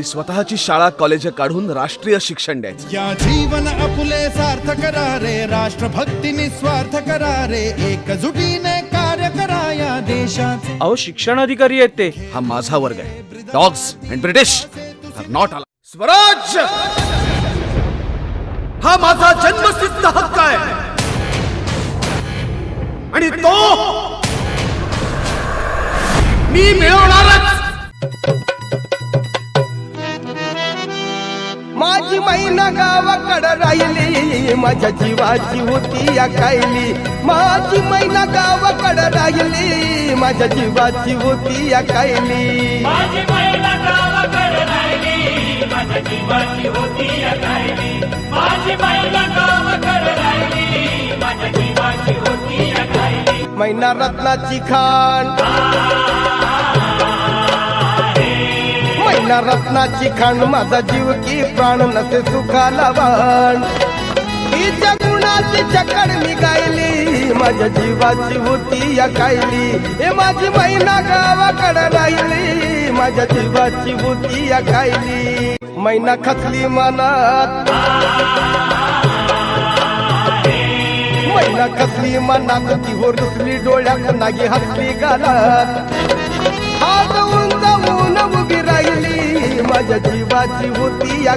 स्वतःची शाळा कॉलेज काढून राष्ट्रीय शिक्षण द्यायचं. या जीवन आपुले सार्थ करा रे, राष्ट्रभक्ती निस्वार्थ करा रे, एकजुटीने कार्य करा या देशात. अहो शिक्षण अधिकारी आहेत ते. हा माझा वर्ग आहे. Dogs and British are not allowed. स्वराज्य हा माझा जन्मसिद्ध हक्क आहे आणि तो मी मिळवणारच. माझी मैना गावाकडे राहिली, माझ्या जीवाची होती या कायली. माझी मैना गावाकडे राहिली, माझ्या जीवाची होती या कायली. माझी मैना गावाकडे राहिली, माझ्या जीवाची होती या कायली. माझी मैना गावाकडे राहिली, माझ्या जीवाची होती या कायली. मैना रत्नाची खाण, मैना रत्नाची खाण, माझा जीव की प्राण नसे सुखाला वाण. तिच्या गुणाची चकड मी गायली, माझ्या जीवाची होती या कायली. हे माझी मैना गावाकडे राहिली, माझ्या जीवाची होती या कायली. मैना खचली मनात, मैना खचली मनात, ती हो रुसली डोळ्यात, नागी हसली गालात. हात उंचावून उभी राहिली, माझ्या जीवाची होती या